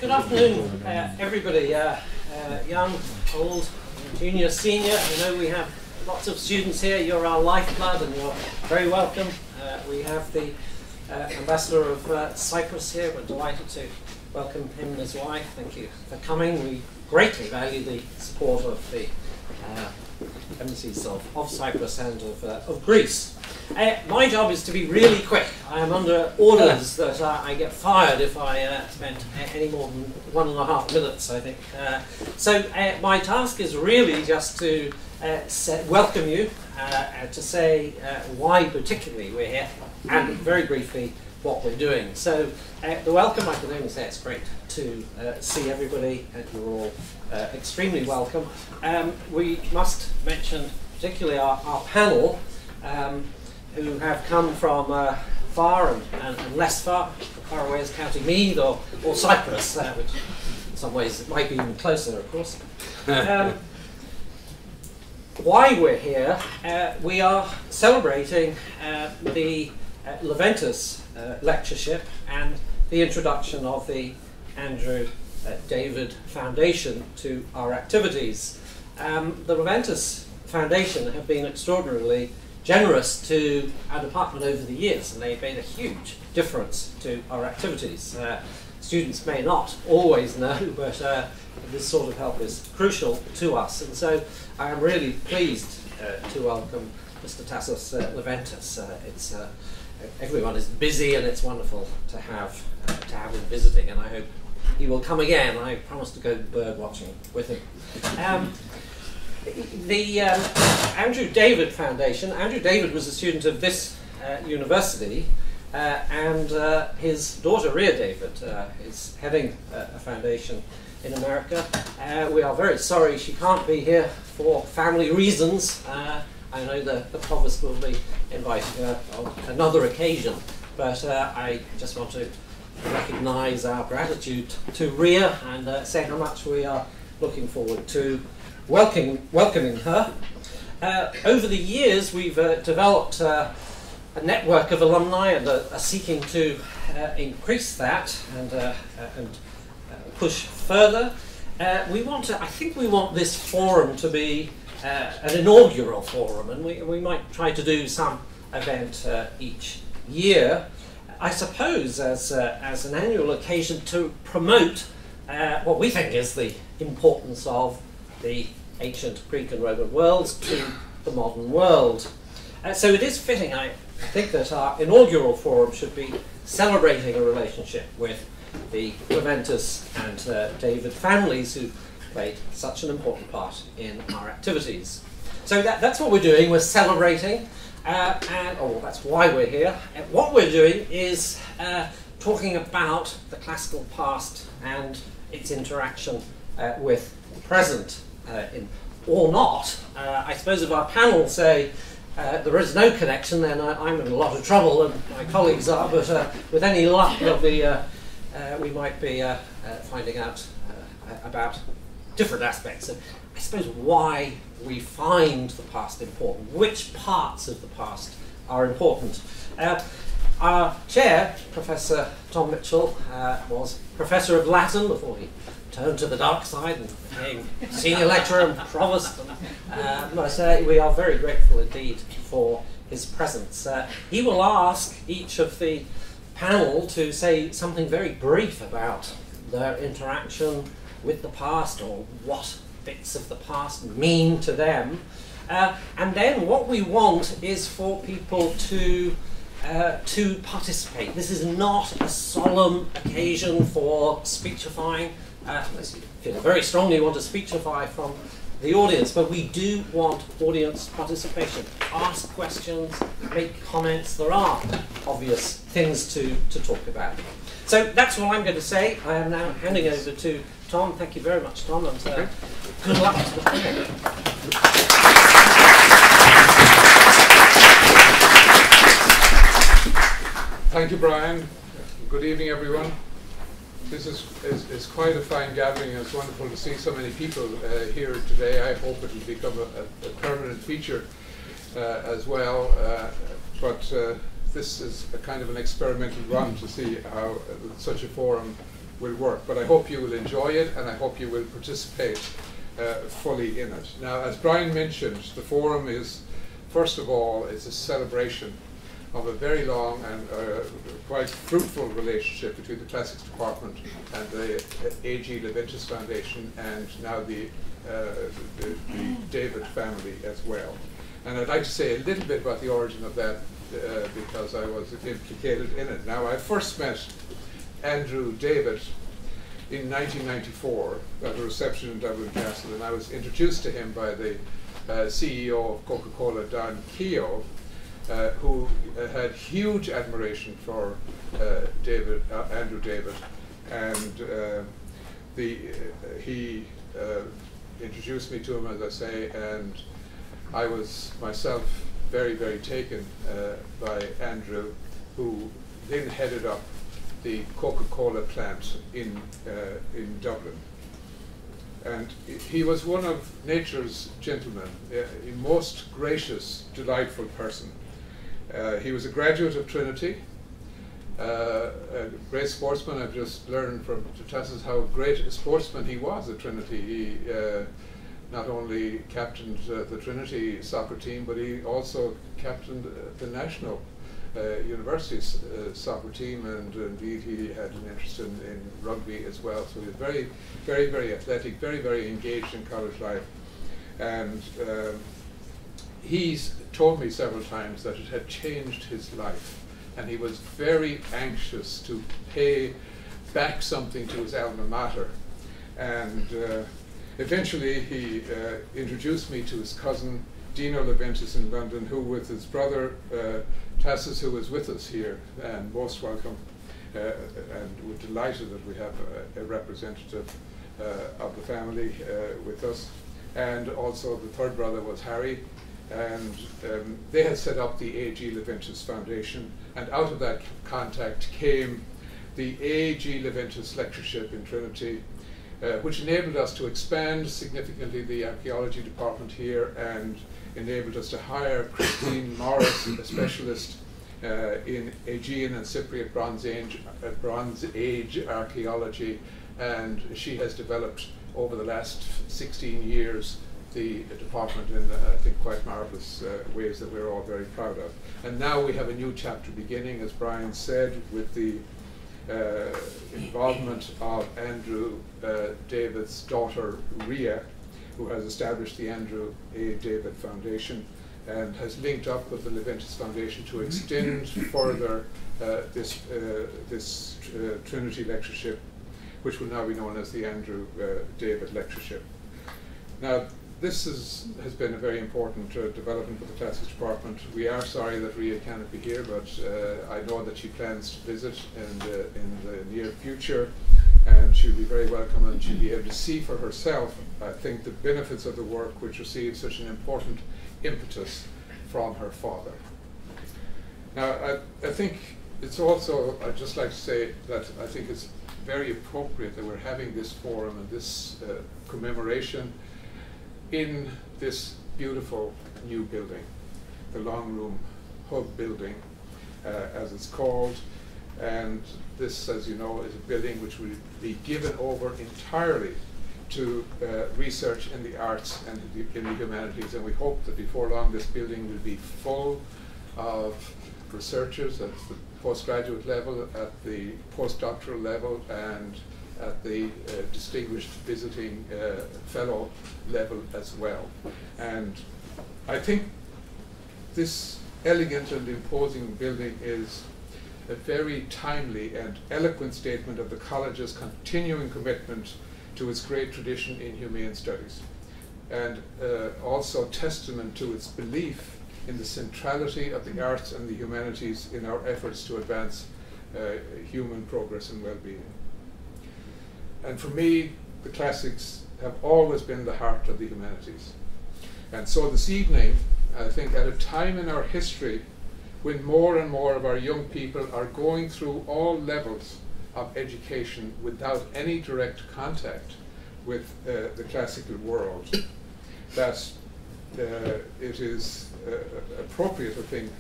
Good afternoon, everybody, young, old, junior, senior. I know we have lots of students here. You're our lifeblood and you're very welcome. We have the Ambassador of Cyprus here. We're delighted to welcome him and his wife. Thank you for coming. We greatly value the support of the embassies of Cyprus and of Greece. My job is to be really quick. I am under orders that I get fired if I spend any more than 1.5 minutes, I think. So my task is really just to welcome you, to say why particularly we're here, and very briefly what we're doing. So the welcome, I can only say it's great to see everybody, and you're all extremely welcome. We must mention particularly our panel, who have come from far and less far away as County Meath or Cyprus, which in some ways it might be even closer, of course. Why we're here, we are celebrating the Leventis Lectureship and the introduction of the Andrew David Foundation to our activities. The Leventis Foundation have been extraordinarily generous to our department over the years, and they've made a huge difference to our activities. Students may not always know, but this sort of help is crucial to us, and so I am really pleased to welcome Mr. Tassos Leventis. Everyone is busy, and it's wonderful to have him visiting, and I hope he will come again. I promise to go bird watching with him. The Andrew David Foundation. Andrew David was a student of this university, and his daughter Ria David is heading a foundation in America. We are very sorry she can't be here for family reasons. I know the Provost will be inviting her on another occasion, but I just want to recognise our gratitude to Ria and say how much we are looking forward to welcoming her. Over the years, we've developed a network of alumni and are seeking to increase that and push further. I think we want this forum to be an inaugural forum, and we might try to do some event each year. I suppose as an annual occasion to promote what we think is the importance of the ancient Greek and Roman worlds to the modern world. So it is fitting, I think, that our inaugural forum should be celebrating a relationship with the Leventis and David families who played such an important part in our activities. So that's what we're doing. We're celebrating, that's why we're here. And what we're doing is talking about the classical past and its interaction with the present. Or not. I suppose if our panel say there is no connection, then I'm in a lot of trouble and my colleagues are, but with any luck we might be finding out about different aspects of, I suppose, why we find the past important, which parts of the past are important. Our chair, Professor Tom Mitchell, was Professor of Latin before he turned to the dark side and became senior lecturer and provost. We are very grateful indeed for his presence. He will ask each of the panel to say something very brief about their interaction with the past, or what bits of the past mean to them. And then what we want is for people to participate. This is not a solemn occasion for speechifying, unless you feel very strongly you want to speechify from the audience, but we do want audience participation. Ask questions, make comments. There are obvious things to talk about. So that's all I'm going to say. I am now handing over to Tom. Thank you very much, Tom, and good luck to the panel. Thank you, Brian. Good evening, everyone. This is quite a fine gathering, and it's wonderful to see so many people here today. I hope it will become a permanent feature as well. But this is a kind of an experimental run to see how such a forum will work. But I hope you will enjoy it, and I hope you will participate fully in it. Now, as Brian mentioned, the forum is, first of all, it's a celebration of a very long and quite fruitful relationship between the Classics Department and the A.G. Leventis Foundation, and now the David family as well. And I'd like to say a little bit about the origin of that because I was implicated in it. Now, I first met Andrew David in 1994 at a reception in Dublin Castle, and I was introduced to him by the CEO of Coca-Cola, Don Keogh, who had huge admiration for Andrew David, and he introduced me to him, as I say, and I was myself very, very taken by Andrew, who then headed up the Coca-Cola plant in Dublin. And he was one of nature's gentlemen, a most gracious, delightful person. He was a graduate of Trinity, a great sportsman. I've just learned from Tassos how great a sportsman he was at Trinity. He not only captained the Trinity soccer team, but he also captained the national university's soccer team, and indeed he had an interest in rugby as well. So he was very, very, very athletic, very, very engaged in college life. And he's told me several times that it had changed his life, and he was very anxious to pay back something to his alma mater. And eventually he introduced me to his cousin, Dino Leventis in London, who with his brother Tassos, who is with us here, and most welcome, and we're delighted that we have a representative of the family with us. And also the third brother was Harry, and they had set up the A.G. Leventis Foundation, and out of that contact came the A.G. Leventis Lectureship in Trinity, which enabled us to expand significantly the archaeology department here, and enabled us to hire Christine Morris, a specialist in Aegean and Cypriot Bronze Age archaeology, and she has developed over the last 16 years the department in, I think, quite marvellous ways that we're all very proud of. And now we have a new chapter beginning, as Brian said, with the involvement of Andrew David's daughter, Ria, who has established the Andrew A. David Foundation and has linked up with the Leventis Foundation to extend further this Trinity Lectureship, which will now be known as the Andrew David Lectureship. Now, this has been a very important development for the Classics Department. We are sorry that Ria cannot be here, but I know that she plans to visit in the near future, and she'll be very welcome, and she'll be able to see for herself, I think, the benefits of the work which received such an important impetus from her father. Now, I think it's also, I'd just like to say that I think it's very appropriate that we're having this forum and this commemoration in this beautiful new building, the Long Room Hub building, as it's called. And this, as you know, is a building which will be given over entirely to research in the arts and in the humanities. And we hope that before long this building will be full of researchers at the postgraduate level, at the postdoctoral level, and at the distinguished visiting fellow level as well. And I think this elegant and imposing building is a very timely and eloquent statement of the college's continuing commitment to its great tradition in humane studies, and also testament to its belief in the centrality of the arts and the humanities in our efforts to advance human progress and well-being. And for me, the classics have always been the heart of the humanities. And so this evening, I think at a time in our history when more and more of our young people are going through all levels of education without any direct contact with the classical world, that it is appropriate, I think,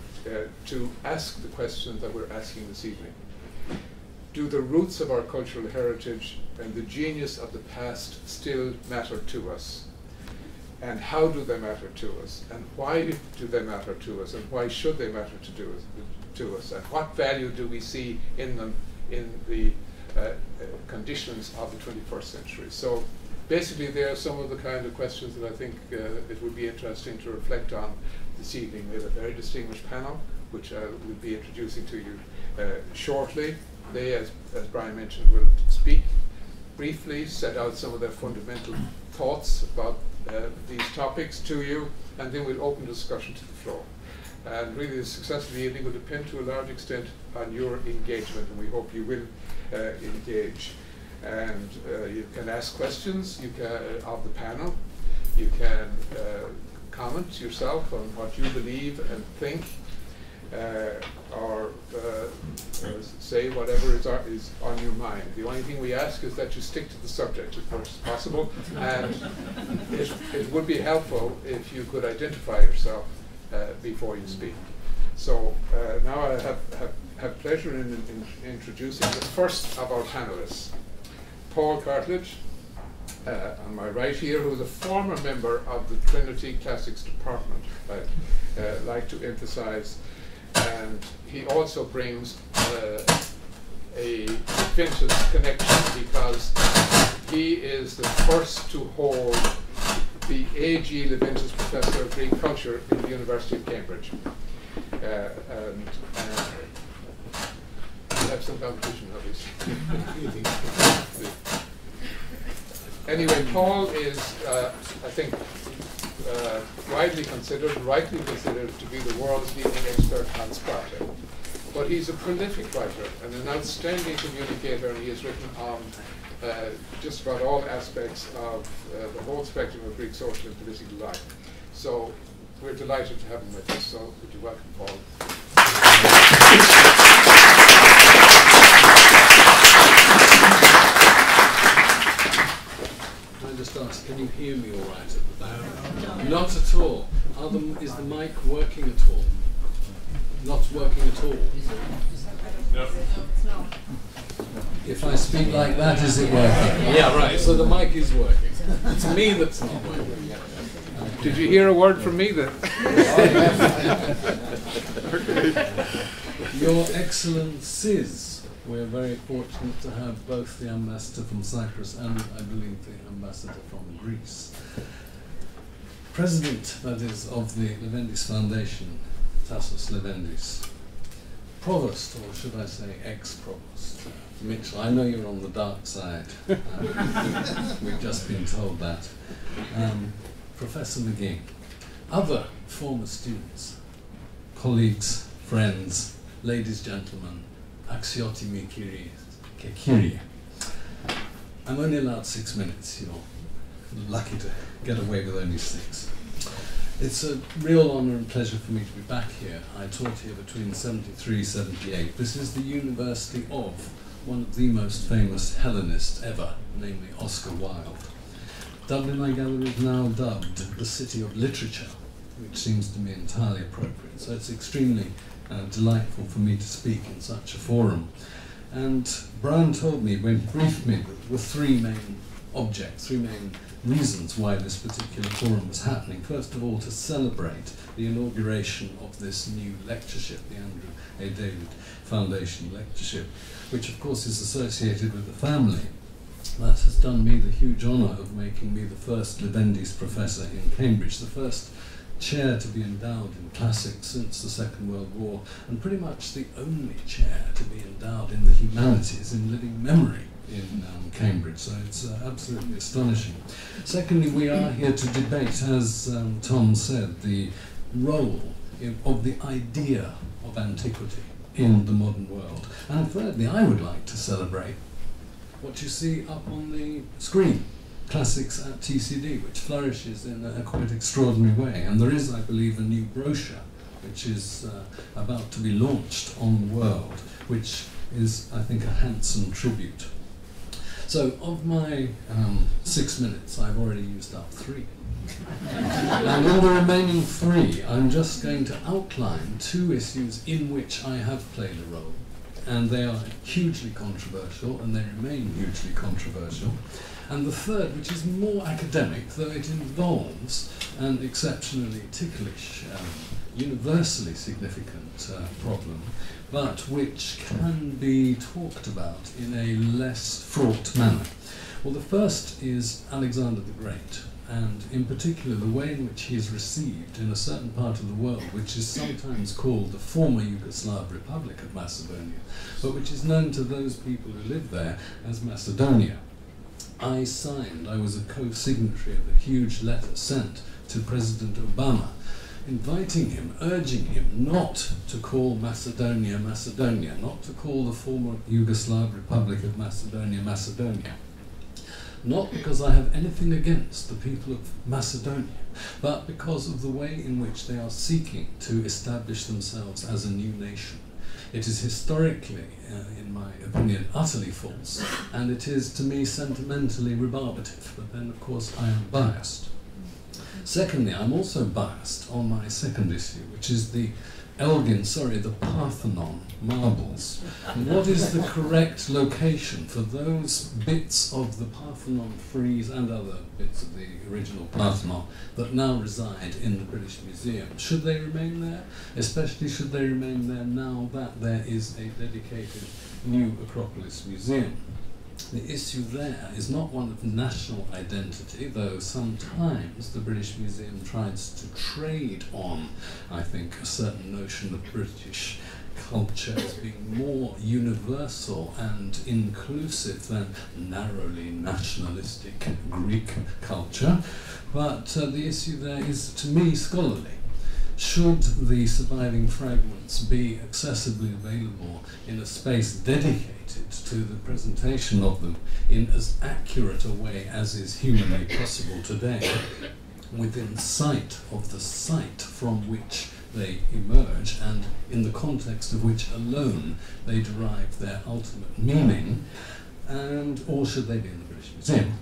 to ask the questions that we're asking this evening. do the roots of our cultural heritage and the genius of the past still matter to us? And how do they matter to us? And why do they matter to us? And why should they matter to us? And what value do we see in them in the conditions of the 21st century? So basically, there are some of the kind of questions that I think it would be interesting to reflect on this evening. We have a very distinguished panel, which I will be introducing to you shortly. They, as Brian mentioned, will speak briefly, set out some of their fundamental thoughts about these topics to you, and then we'll open discussion to the floor. And really, the success of the evening will depend to a large extent on your engagement, and we hope you will engage. And you can ask questions of the panel. You can comment yourself on what you believe and think, or say whatever is on your mind. The only thing we ask is that you stick to the subject as much as possible, and it would be helpful if you could identify yourself before you speak. So now I have pleasure in introducing the first of our panelists, Paul Cartledge, on my right here, who is a former member of the Trinity Classics Department, I'd like to emphasize. And he also brings a vintage connection, because he is the first to hold the A.G. Leventis Professor of Greek Culture in the University of Cambridge. And we have some competition, obviously. Anyway, Paul is, I think, widely considered, rightly considered, to be the world's leading expert on Sparta. But he's a prolific writer and an outstanding communicator, and he has written on just about all aspects of the whole spectrum of Greek social and political life. So we're delighted to have him with us. So would you welcome Paul? Can I just ask, can you hear me all right at the back? No. Not at all. Is the mic working at all? Not working at all? No. If I speak like that, is it working? Yeah, right. So the mic is working. It's me that's not working. Did you hear a word from me then? Your Excellencies, we're very fortunate to have both the ambassador from Cyprus and, I believe, the ambassador from Greece. President, that is, of the Leventis Foundation, Tassos Leventis. Provost, or should I say ex-provost, Mitchell. I know you're on the dark side. We've just been told that. Professor McGing. Other former students, colleagues, friends, ladies, gentlemen, Axioti Kyrie. I'm only allowed 6 minutes. You're lucky to get away with only 6. It's a real honour and pleasure for me to be back here. I taught here between 73 and 78. This is the university of one of the most famous Hellenists ever, namely Oscar Wilde. Dublin, I gather, is now dubbed the city of literature, which seems to me entirely appropriate. So it's extremely delightful for me to speak in such a forum. And Brian told me, when he briefed me, that there were 3 main objects, 3 main reasons why this particular forum was happening. First of all, to celebrate the inauguration of this new lectureship, the Andrew A. David Foundation Lectureship, which of course is associated with the family. That has done me the huge honour of making me the first Leventis professor in Cambridge, the first chair to be endowed in classics since the Second World War, and pretty much the only chair to be endowed in the humanities in living memory in Cambridge, so it's absolutely astonishing. Secondly, we are here to debate, as Tom said, the role of the idea of antiquity in the modern world. And thirdly, I would like to celebrate what you see up on the screen, Classics at TCD, which flourishes in a quite extraordinary way. And there is, I believe, a new brochure which is about to be launched on the world, which is, I think, a handsome tribute. So, of my 6 minutes, I've already used up 3. And in the remaining 3, I'm just going to outline 2 issues in which I have played a role, and they are hugely controversial, and they remain hugely controversial. And the third, which is more academic, though it involves an exceptionally ticklish, universally significant problem, but which can be talked about in a less fraught manner. Well, the first is Alexander the Great, and in particular the way in which he is received in a certain part of the world, which is sometimes called the former Yugoslav Republic of Macedonia, but which is known to those people who live there as Macedonia. I was a co-signatory of a huge letter sent to President Obama, inviting him, urging him not to call Macedonia, Macedonia, not to call the former Yugoslav Republic of Macedonia, Macedonia. Not because I have anything against the people of Macedonia, but because of the way in which they are seeking to establish themselves as a new nation. It is historically, in my opinion, utterly false, and it is, to me, sentimentally rebarbative, but then, of course, I am biased. Secondly, I'm also biased on my second issue, which is the the Parthenon marbles. And what is the correct location for those bits of the Parthenon frieze and other bits of the original Parthenon that now reside in the British Museum? Should they remain there? Especially should they remain there now that there is a dedicated new Acropolis museum? The issue there is not one of national identity, though sometimes the British Museum tries to trade on, I think, a certain notion of British culture as being more universal and inclusive than narrowly nationalistic Greek culture. But the issue there is, to me, scholarly. Should the surviving fragments be accessibly available in a space dedicated to the presentation of them in as accurate a way as is humanly possible today, within sight of the site from which they emerge and in the context of which alone they derive their ultimate meaning, or should they be in the British Museum?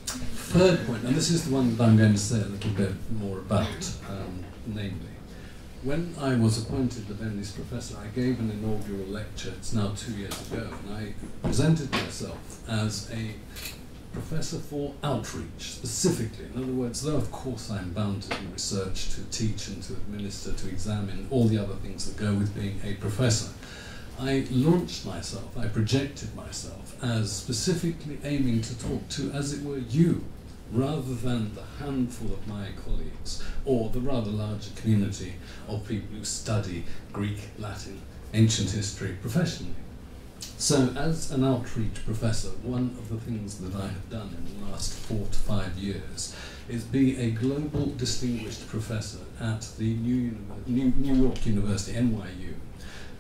Third point, and this is the one that I'm going to say a little bit more about, namely, when I was appointed Leventis Professor, I gave an inaugural lecture, it's now 2 years ago, and I presented myself as a professor for outreach, specifically. In other words, though of course I'm bound to do research, to teach and to administer, to examine, all the other things that go with being a professor, I launched myself, I projected myself as specifically aiming to talk to, as it were, you, rather than the handful of my colleagues, or the rather larger community of people who study Greek, Latin, ancient history professionally. So as an outreach professor, one of the things that I have done in the last 4 to 5 years is be a global distinguished professor at the New York University, NYU.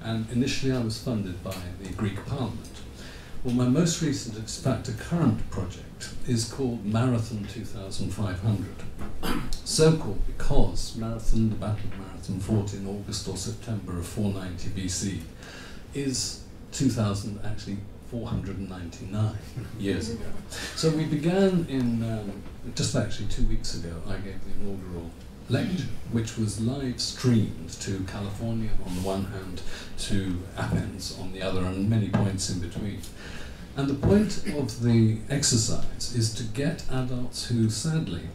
And initially I was funded by the Greek Parliament. Well, my most recent, in fact, a current project is called Marathon 2500. So called because the Battle of Marathon, fought in August or September of 490 BC, is 499 years ago. So we began in, just actually 2 weeks ago, I gave the inaugural lecture, which was live streamed to California on the one hand, to Athens on the other, and many points in between. And the point of the exercise is to get adults who sadly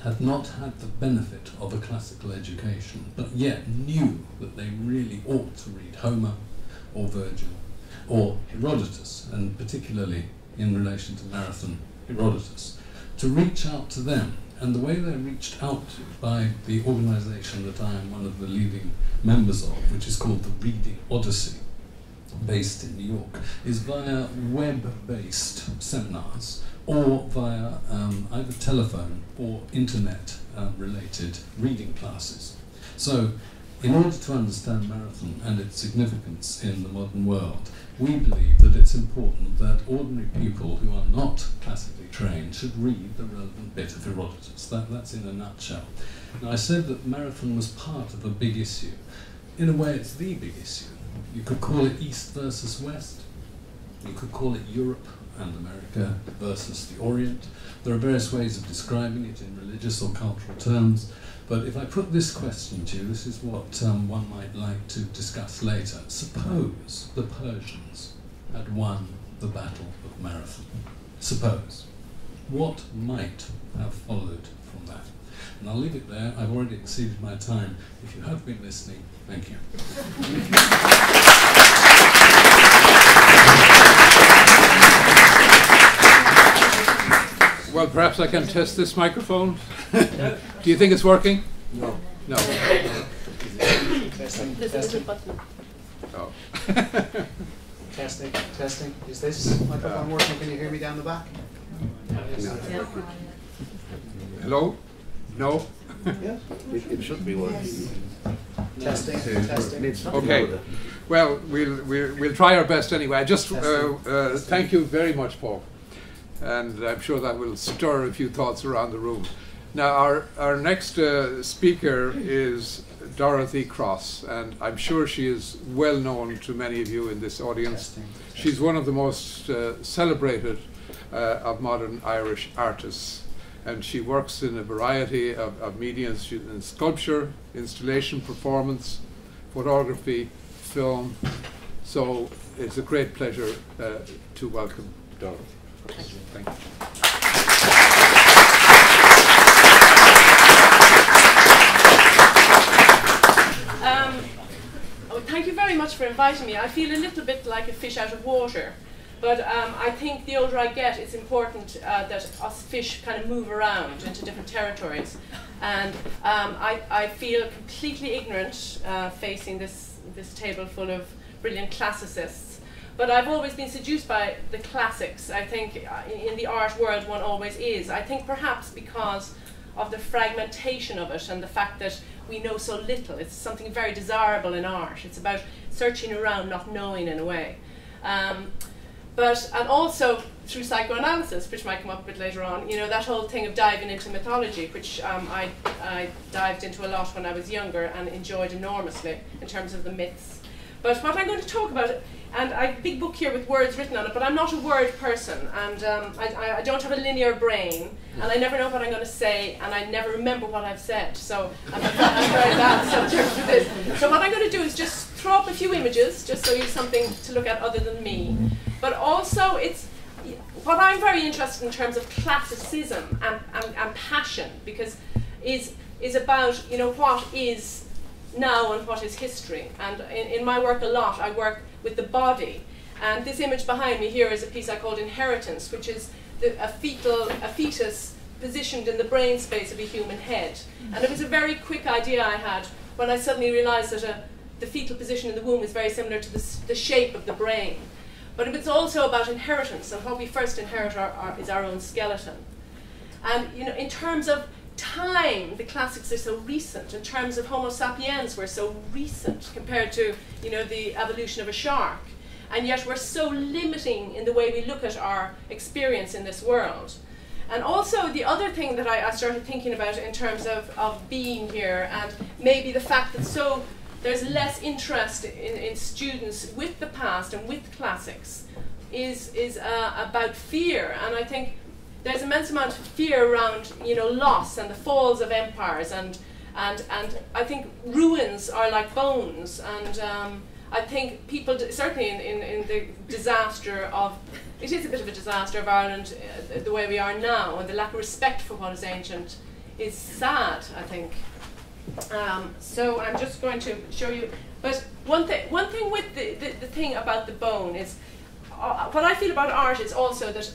had not had the benefit of a classical education, but yet knew that they really ought to read Homer or Virgil or Herodotus, and particularly in relation to Marathon, Herodotus, to reach out to them. And the way they're reached out to by the organisation that I am one of the leading members of, which is called the Reading Odyssey, based in New York, is via web-based seminars or via either telephone or internet-related reading classes. So, in order to understand Marathon and its significance in the modern world, we believe that it's important that ordinary people who are not classically trained should read the relevant bit of Herodotus. That's in a nutshell. Now, I said that Marathon was part of a big issue. In a way, it's the big issue. You could call it East versus West. You could call it Europe and America versus the Orient. There are various ways of describing it in religious or cultural terms, But if I put this question to you, this is what one might like to discuss later. Suppose the Persians had won the Battle of Marathon. Suppose. What might have followed from that? And I'll leave it there. I've already exceeded my time. If you have been listening, thank you. Well, perhaps I can test this microphone. Do you think it's working? No. No. There's a little button. Oh. Testing, testing. Is this microphone working? Can you hear me down the back? Yeah. Hello? No? Yeah. It should be working. Testing, testing. Okay. Well, we'll try our best anyway. I just thank you very much, Paul. And I'm sure that will stir a few thoughts around the room. Now, our next speaker is Dorothy Cross, and I'm sure she is well known to many of you in this audience. She's one of the most celebrated of modern Irish artists, and she works in a variety of mediums, in sculpture, installation, performance, photography, film. So it's a great pleasure to welcome Dorothy. Thank you. Thank you very much for inviting me. I feel a little bit like a fish out of water, but I think the older I get, it's important that us fish kind of move around into different territories. And I feel completely ignorant facing this table full of brilliant classicists. But I've always been seduced by the classics. I think in the art world one always is. I think perhaps because of the fragmentation of it and the fact that we know so little. It's something very desirable in art. It's about searching around, not knowing in a way. And also through psychoanalysis, which might come up a bit later on, you know, that whole thing of diving into mythology, which I dived into a lot when I was younger and enjoyed enormously in terms of the myths. But what I'm going to talk about, and I have a big book here with words written on it, but I'm not a word person, and I don't have a linear brain, and I never know what I'm going to say, and I never remember what I've said, so I'm very bad subject for this. So what I'm going to do is just throw up a few images, just so you have something to look at other than me. But also, it's what I'm very interested in terms of classicism and passion, because is about, you know, what is now and what is history. And in my work a lot, I work with the body. And this image behind me here is a piece I called Inheritance, which is a fetus positioned in the brain space of a human head. And it was a very quick idea I had when I suddenly realized that the fetal position in the womb is very similar to the shape of the brain. But it was also about inheritance, and what we first inherit is our own skeleton. And you know, in terms of time, the classics are so recent. In terms of Homo sapiens, we're so recent compared to, you know, the evolution of a shark. And yet we're so limiting in the way we look at our experience in this world. And also the other thing that I started thinking about in terms of being here, and maybe the fact that there's less interest in students with the past and with classics is about fear. And I think there's immense amount of fear around, you know, loss and the falls of empires, and I think ruins are like bones, and I think people, certainly in the disaster of, it is a bit of a disaster of Ireland, the way we are now, and the lack of respect for what is ancient is sad, I think. So I'm just going to show you, but one thing with the thing about the bone is, what I feel about art is also that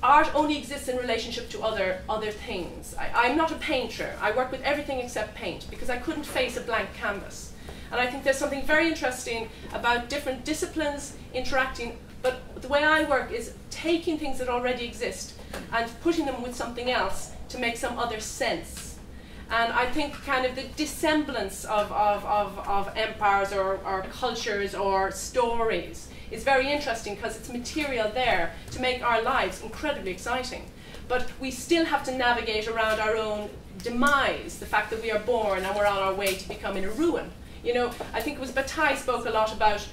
art only exists in relationship to other things. I'm not a painter. I work with everything except paint, because I couldn't face a blank canvas. And I think there's something very interesting about different disciplines interacting, but the way I work is taking things that already exist and putting them with something else to make some other sense. And I think kind of the dissemblance of empires or cultures or stories is very interesting, because it's material there to make our lives incredibly exciting. But we still have to navigate around our own demise, the fact that we are born and we're on our way to becoming a ruin. You know, I think it was Bataille spoke a lot about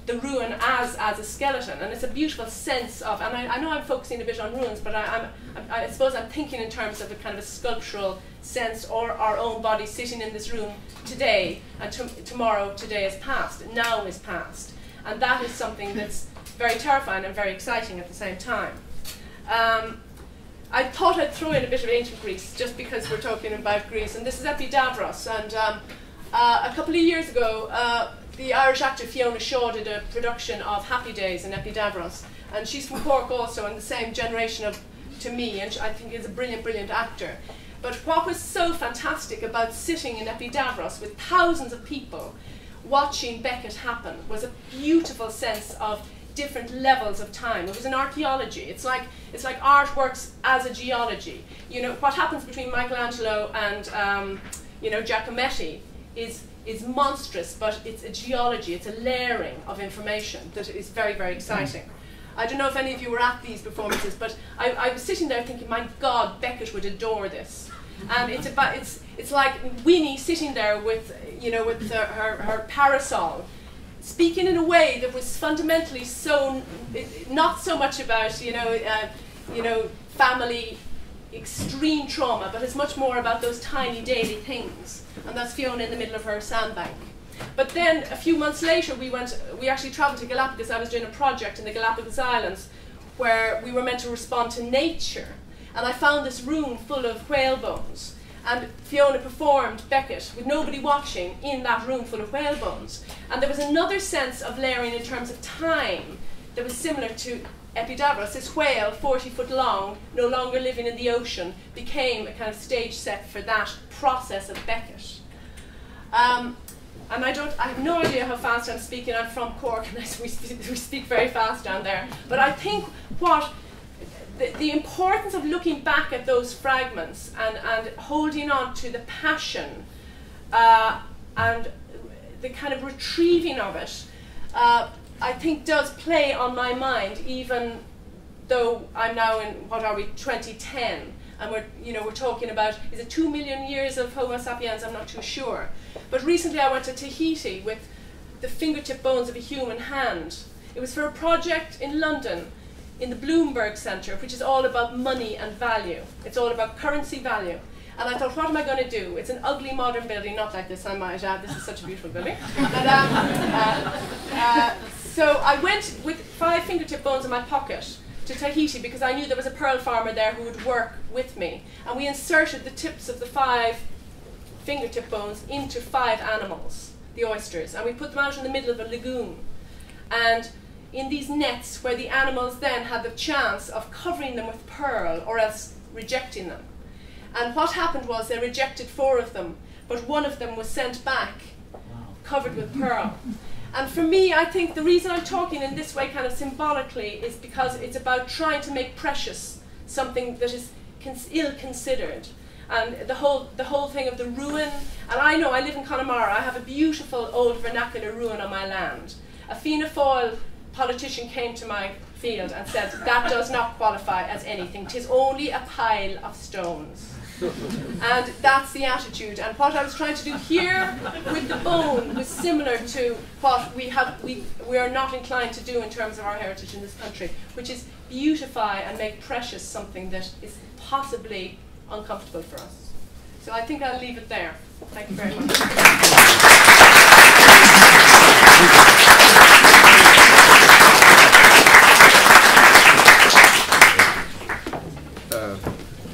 the ruin as a skeleton, and it's a beautiful sense of, and I know I'm focusing a bit on ruins, but I suppose I'm thinking in terms of a kind of a sculptural sense or our own body sitting in this room today, and tomorrow today is past, now is past. And that is something that's very terrifying and very exciting at the same time. I thought I'd throw in a bit of ancient Greece, just because we're talking about Greece, and this is Epidavros. And a couple of years ago, the Irish actor Fiona Shaw did a production of Happy Days in Epidavros, and she's from Cork also, and the same generation to me, and I think is a brilliant, brilliant actor. But what was so fantastic about sitting in Epidavros with thousands of people watching Beckett happen was a beautiful sense of different levels of time. It was an archaeology. It's like art works as a geology. You know, what happens between Michelangelo and you know, Giacometti is monstrous, but it's a geology. It's a layering of information that is very, very exciting. I don't know if any of you were at these performances, but I was sitting there thinking, my God, Beckett would adore this. And it's like Winnie sitting there with, you know, with her parasol, speaking in a way that was fundamentally so not so much about you know family extreme trauma, but it's much more about those tiny daily things. And that's Fiona in the middle of her sandbank. But then a few months later, we actually travelled to Galapagos. I was doing a project in the Galapagos Islands where we were meant to respond to nature. And I found this room full of whale bones. And Fiona performed Beckett with nobody watching in that room full of whale bones. And there was another sense of layering in terms of time that was similar to Epidavros. This whale, 40 foot long, no longer living in the ocean, became a kind of stage set for that process of Beckett. And I have no idea how fast I'm speaking. I'm from Cork, and we speak very fast down there. But I think what the importance of looking back at those fragments and holding on to the passion and the kind of retrieving of it, I think does play on my mind, even though I'm now in, 2010, and we're talking about, is it 2 million years of Homo sapiens? I'm not too sure. But recently I went to Tahiti with the fingertip bones of a human hand. It was for a project in London, in the Bloomberg Centre, which is all about money and value. It's all about currency value. And I thought, what am I going to do? It's an ugly modern building, not like this, I might add. This is such a beautiful building. So I went with 5 fingertip bones in my pocket to Tahiti because I knew there was a pearl farmer there who would work with me. And we inserted the tips of the 5 fingertip bones into 5 animals, the oysters, and we put them out in the middle of a lagoon. And in these nets where the animals then had the chance of covering them with pearl or else rejecting them. And what happened was they rejected 4 of them, but 1 of them was sent back covered with pearl. And for me, I think the reason I'm talking in this way kind of symbolically is because it's about trying to make precious something that is ill-considered. And the whole thing of the ruin, and I know I live in Connemara, I have a beautiful old vernacular ruin on my land. A Fianna Fáil politician came to my field and said, that does not qualify as anything, 'tis only a pile of stones. And that's the attitude. And what I was trying to do here with the bone was similar to what we are not inclined to do in terms of our heritage in this country, which is beautify and make precious something that is possibly uncomfortable for us. So I think I'll leave it there. Thank you very much.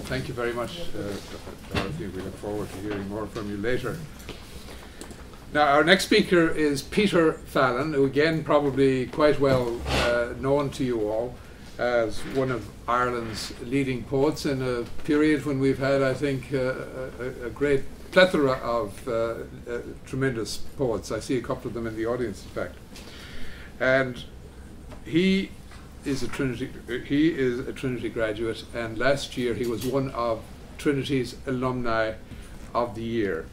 Thank you very much, Dorothy. We look forward to hearing more from you later. Now, our next speaker is Peter Fallon, who again probably quite well known to you all as one of Ireland's leading poets in a period when we've had, I think, a great plethora of tremendous poets. I see a couple of them in the audience, in fact. And he is a Trinity graduate, and last year he was one of Trinity's alumni of the year.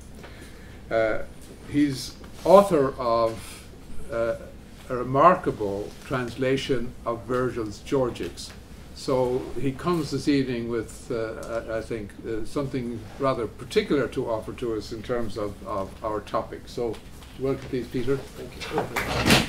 He's author of a remarkable translation of Virgil's Georgics. So he comes this evening with, I think, something rather particular to offer to us in terms of our topic. So welcome, please, Peter. Thank you.